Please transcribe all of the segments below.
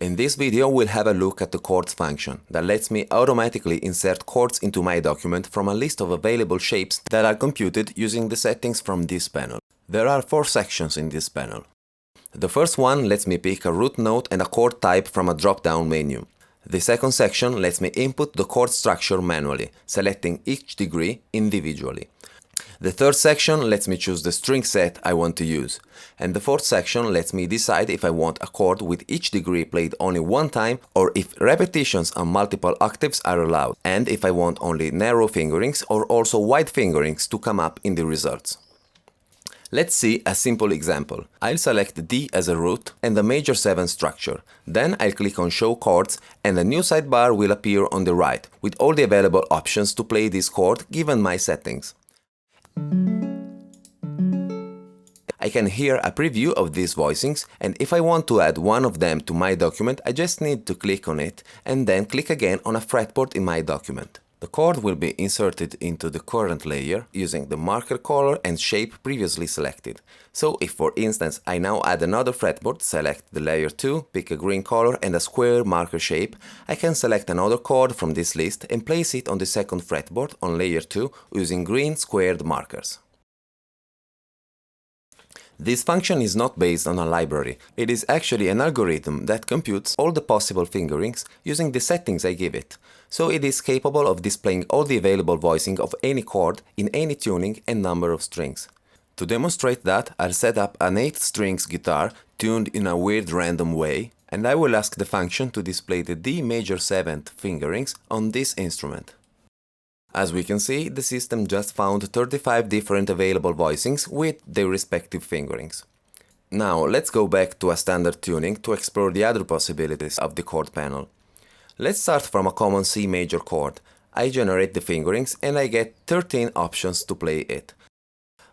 In this video we'll have a look at the chords function that lets me automatically insert chords into my document from a list of available shapes that are computed using the settings from this panel. There are 4 sections in this panel. The first one lets me pick a root note and a chord type from a drop-down menu. The second section lets me input the chord structure manually, selecting each degree individually. The third section lets me choose the string set I want to use. And the fourth section lets me decide if I want a chord with each degree played only one time or if repetitions on multiple octaves are allowed, and if I want only narrow fingerings or also wide fingerings to come up in the results. Let's see a simple example. I'll select D as a root and the major 7 structure. Then I'll click on Show Chords and a new sidebar will appear on the right with all the available options to play this chord given my settings. I can hear a preview of these voicings, and if I want to add one of them to my document, I just need to click on it and then click again on a fretboard in my document. The chord will be inserted into the current layer using the marker color and shape previously selected. So if for instance I now add another fretboard, select the layer 2, pick a green color and a square marker shape, I can select another chord from this list and place it on the second fretboard on layer 2 using green squared markers. This function is not based on a library, it is actually an algorithm that computes all the possible fingerings using the settings I give it, so it is capable of displaying all the available voicing of any chord in any tuning and number of strings. To demonstrate that, I'll set up an 8 strings guitar tuned in a weird random way, and I will ask the function to display the D major 7th fingerings on this instrument. As we can see, the system just found 35 different available voicings with their respective fingerings. Now let's go back to a standard tuning to explore the other possibilities of the chord panel. Let's start from a common C major chord. I generate the fingerings and I get 13 options to play it.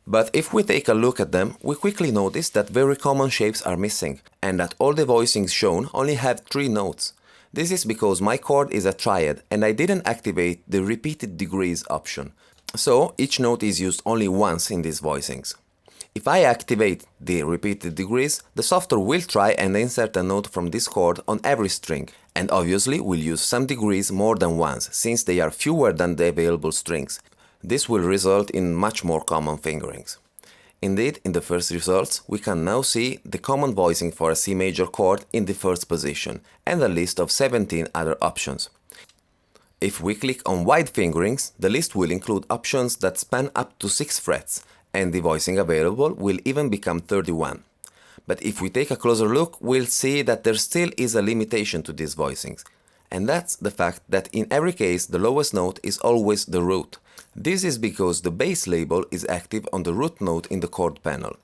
But if we take a look at them, we quickly notice that very common shapes are missing and that all the voicings shown only have 3 notes. This is because my chord is a triad and I didn't activate the repeated degrees option, so each note is used only once in these voicings. If I activate the repeated degrees, the software will try and insert a note from this chord on every string, and obviously will use some degrees more than once, since they are fewer than the available strings. This will result in much more common fingerings. Indeed, in the first results, we can now see the common voicing for a C major chord in the first position and a list of 17 other options. If we click on wide fingerings, the list will include options that span up to 6 frets, and the voicing available will even become 31. But if we take a closer look, we'll see that there still is a limitation to these voicings, and that's the fact that in every case the lowest note is always the root. This is because the bass label is active on the root note in the chord panel.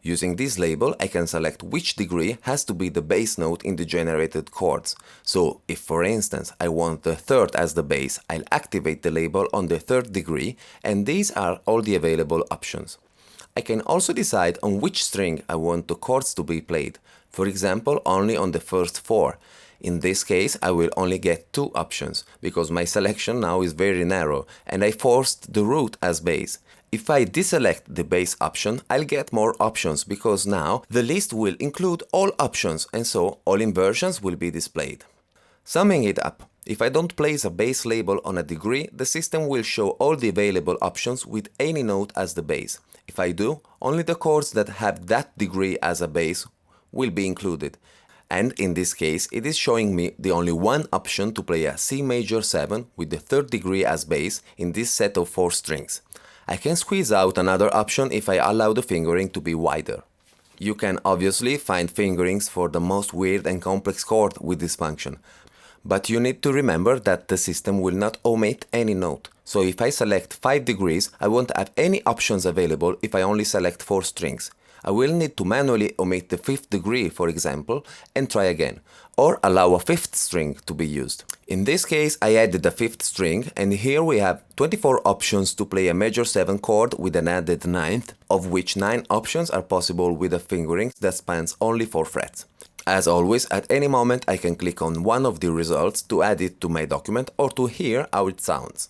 Using this label, I can select which degree has to be the bass note in the generated chords. So, if for instance I want the 3rd as the bass, I'll activate the label on the 3rd degree, and these are all the available options. I can also decide on which string I want the chords to be played, for example only on the first 4. In this case, I will only get 2 options, because my selection now is very narrow, and I forced the root as bass. If I deselect the bass option, I'll get more options, because now the list will include all options, and so all inversions will be displayed. Summing it up, if I don't place a bass label on a degree, the system will show all the available options with any note as the bass. If I do, only the chords that have that degree as a bass will be included. And in this case, it is showing me the only one option to play a C major 7 with the 3rd degree as bass in this set of 4 strings. I can squeeze out another option if I allow the fingering to be wider. You can obviously find fingerings for the most weird and complex chord with this function, but you need to remember that the system will not omit any note. So if I select 5 degrees, I won't have any options available if I only select 4 strings. I will need to manually omit the 5th degree, for example, and try again, or allow a 5th string to be used. In this case, I added a 5th string, and here we have 24 options to play a major 7 chord with an added 9th, of which 9 options are possible with a fingering that spans only 4 frets. As always, at any moment I can click on one of the results to add it to my document or to hear how it sounds.